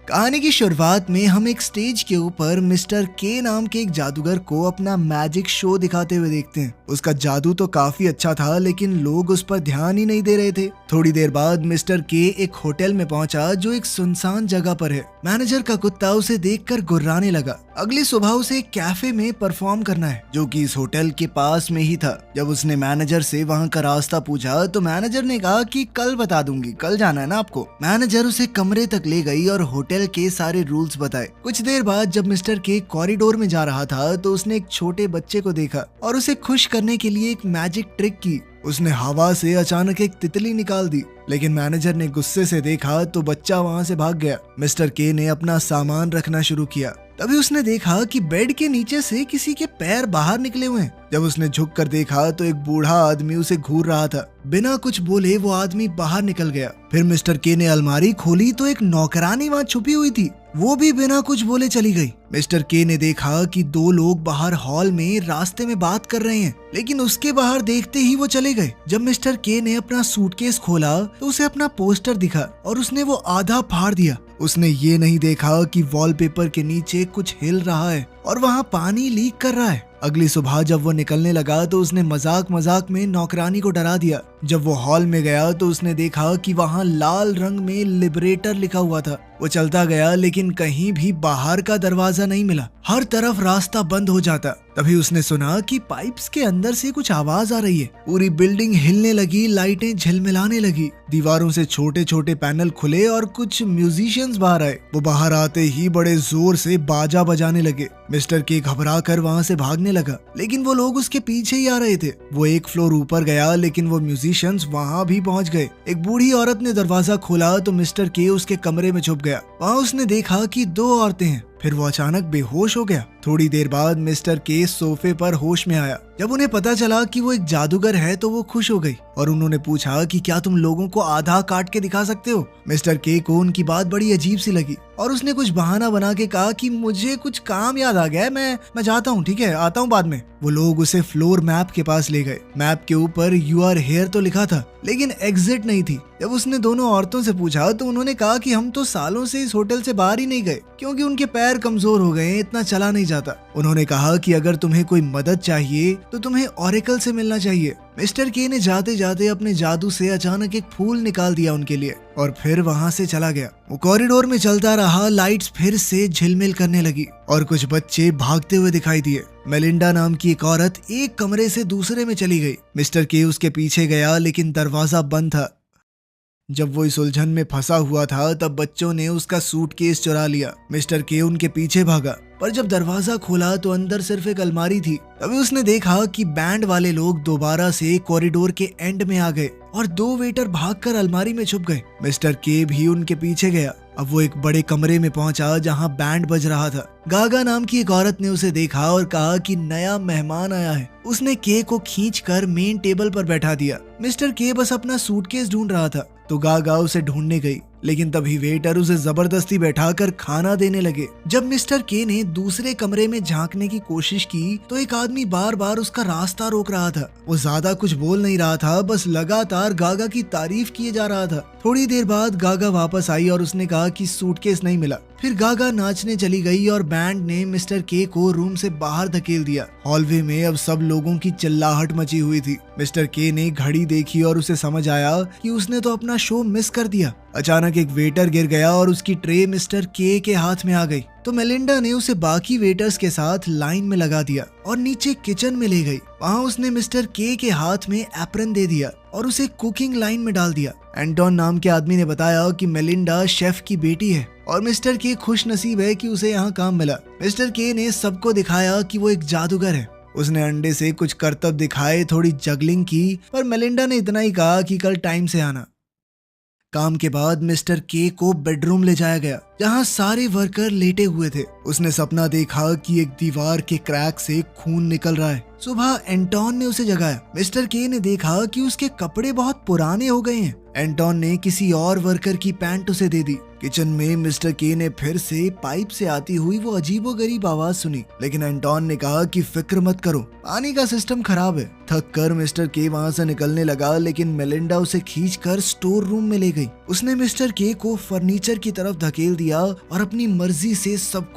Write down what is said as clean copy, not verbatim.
कहानी की शुरुआत में हम एक स्टेज के ऊपर मिस्टर के नाम के एक जादूगर को अपना मैजिक शो दिखाते हुए देखते हैं। उसका जादू तो काफी अच्छा था, लेकिन लोग उस पर ध्यान ही नहीं दे रहे थे। थोड़ी देर बाद मिस्टर के एक होटल में पहुंचा जो एक सुनसान जगह पर है। मैनेजर का कुत्ता उसे देखकर गुर्राने लगा। अगली सुबह उसे एक कैफे में परफॉर्म करना है जो कि इस होटल के पास में ही था। जब उसने मैनेजर से वहां का रास्ता पूछा तो मैनेजर ने कहा कि कल बता दूंगी, कल जाना है ना आपको। मैनेजर उसे कमरे तक ले गई और होटल के सारे रूल्स बताए। कुछ देर बाद जब मिस्टर के कॉरिडोर में जा रहा था तो उसने एक छोटे बच्चे को देखा और उसे खुश करने के लिए एक मैजिक ट्रिक की। उसने हवा से अचानक एक तितली निकाल दी, लेकिन मैनेजर ने गुस्से से देखा तो बच्चा वहां से भाग गया। मिस्टर के ने अपना सामान रखना शुरू किया। तभी उसने देखा कि बेड के नीचे से किसी के पैर बाहर निकले हुए हैं। जब उसने झुक कर देखा तो एक बूढ़ा आदमी उसे घूर रहा था। बिना कुछ बोले वो आदमी बाहर निकल गया। फिर मिस्टर के ने अलमारी खोली तो एक नौकरानी वहां छुपी हुई थी। वो भी बिना कुछ बोले चली गई। मिस्टर के ने देखा कि दो लोग बाहर हॉल में रास्ते में बात कर रहे हैं, लेकिन उसके बाहर देखते ही वो चले गए। जब मिस्टर के ने अपना सूटकेस खोला तो उसे अपना पोस्टर दिखा और उसने वो आधा फाड़ दिया। उसने ये नहीं देखा कि वॉलपेपर के नीचे कुछ हिल रहा है और वहाँ पानी लीक कर रहा है। अगली सुबह जब वो निकलने लगा तो उसने मजाक मजाक में नौकरानी को डरा दिया। जब वो हॉल में गया तो उसने देखा कि वहाँ लाल रंग में लिबरेटर लिखा हुआ था। वो चलता गया, लेकिन कहीं भी बाहर का दरवाजा नहीं मिला। हर तरफ रास्ता बंद हो जाता। तभी उसने सुना कि पाइप्स के अंदर से कुछ आवाज आ रही है। पूरी बिल्डिंग हिलने लगी, लाइटें झिलमिलाने लगी, दीवारों से छोटे छोटे पैनल खुले और कुछ म्यूजिशियंस बाहर आए। वो बाहर आते ही बड़े जोर से बाजा बजाने लगे। मिस्टर के घबरा कर वहाँ से भागने लगा, लेकिन वो लोग उसके पीछे ही आ रहे थे। वो एक फ्लोर ऊपर गया, लेकिन वो म्यूजिशियंस वहाँ भी पहुँच गए। एक बूढ़ी औरत ने दरवाजा खोला तो मिस्टर के उसके कमरे में छुप गया। वहाँ उसने देखा कि दो औरतें हैं। फिर वो अचानक बेहोश हो गया। थोड़ी देर बाद मिस्टर के सोफे पर होश में आया। जब उन्हें पता चला कि वो एक जादूगर है तो वो खुश हो गई और उन्होंने पूछा कि क्या तुम लोगों को आधा काट के दिखा सकते हो। मिस्टर के को उनकी बात बड़ी अजीब सी लगी और उसने कुछ बहाना बना के कहा कि मुझे कुछ काम याद आ गया है, मैं जाता हूँ, ठीक है, आता हूँ बाद में। वो लोग उसे फ्लोर मैप के पास ले गए। मैप के ऊपर यू आर हेयर तो लिखा था, लेकिन एग्जिट नहीं थी। जब उसने दोनों औरतों से पूछा तो उन्होंने कहा कि हम तो सालों से इस होटल से बाहर ही नहीं गए क्योंकि उनके पैर कमजोर हो गए, इतना चला नहीं जाता। उन्होंने कहा कि अगर तुम्हें कोई मदद चाहिए तो तुम्हें ऑरेकल से मिलना चाहिए। मिस्टर के ने जाते जाते अपने जादू से अचानक एक फूल निकाल दिया उनके लिए और फिर वहाँ से चला गया। वो कॉरिडोर में चलता रहा। लाइट्स फिर से झिलमिल करने लगी और कुछ बच्चे भागते हुए दिखाई दिए। मेलिंडा नाम की एक औरत एक कमरे से दूसरे में चली गई। मिस्टर के उसके पीछे गया, लेकिन दरवाजा बंद था। जब वो इस उलझन में फंसा हुआ था तब बच्चों ने उसका सूटकेस चुरा लिया। मिस्टर के उनके पीछे भागा, पर जब दरवाजा खोला तो अंदर सिर्फ एक अलमारी थी। तभी उसने देखा कि बैंड वाले लोग दोबारा से कॉरिडोर के एंड में आ गए और दो वेटर भागकर अलमारी में छुप गए। मिस्टर के भी उनके पीछे गया। अब वो एक बड़े कमरे में पहुंचा जहां बैंड बज रहा था। गागा नाम की एक औरत ने उसे देखा और कहा कि नया मेहमान आया है। उसने के को खींचकर मेन टेबल पर बैठा दिया। मिस्टर के बस अपना सूटकेस ढूंढ रहा था तो गागा उसे ढूंढने गई, लेकिन तभी वेटर उसे जबरदस्ती बैठाकर खाना देने लगे। जब मिस्टर के ने दूसरे कमरे में झांकने की कोशिश की तो एक आदमी बार बार उसका रास्ता रोक रहा था। वो ज्यादा कुछ बोल नहीं रहा था, बस लगातार गागा की तारीफ किए जा रहा था। थोड़ी देर बाद गागा वापस आई और उसने कहा कि सूटकेस नहीं मिला। फिर गागा नाचने चली गई और बैंड ने मिस्टर के को रूम से बाहर धकेल दिया। हॉलवे में अब सब लोगों की चिल्लाहट मची हुई थी। मिस्टर के ने घड़ी देखी और उसे समझ आया कि उसने तो अपना शो मिस कर दिया। अचानक एक वेटर गिर गया और उसकी ट्रे मिस्टर के हाथ में आ गई तो मेलिंडा ने उसे बाकी वेटर्स के साथ लाइन में लगा दिया और नीचे किचन में ले गई। वहाँ उसने मिस्टर के हाथ में एप्रन दे दिया और उसे कुकिंग लाइन में डाल दिया। एंटोन नाम के आदमी ने बताया कि मेलिंडा शेफ की बेटी है और मिस्टर के खुश नसीब है कि उसे यहाँ काम मिला। मिस्टर के ने सबको दिखाया कि वो एक जादूगर है। उसने अंडे से कुछ करतब दिखाए, थोड़ी जगलिंग की, पर मेलिंडा ने इतना ही कहा कि कल टाइम से आना। काम के बाद मिस्टर के को बेडरूम ले जाया गया जहां सारे वर्कर लेटे हुए थे। उसने सपना देखा कि एक दीवार के क्रैक से खून निकल रहा है। सुबह एंटोन ने उसे जगाया। मिस्टर के ने देखा कि उसके कपड़े बहुत पुराने हो गए हैं। एंटोन ने किसी और वर्कर की पैंट उसे दे दी। किचन में मिस्टर के ने फिर से पाइप से आती हुई वो अजीबोगरीब आवाज सुनी, लेकिन एंटोन ने कहा कि फिक्र मत करो, पानी का सिस्टम खराब है। थक कर मिस्टर के वहां से निकलने लगा, लेकिन मेलिंडा उसे खींचकर स्टोर रूम में ले गई। उसने मिस्टर के को फर्नीचर की तरफ धकेल दिया और अपनी मर्जी से सब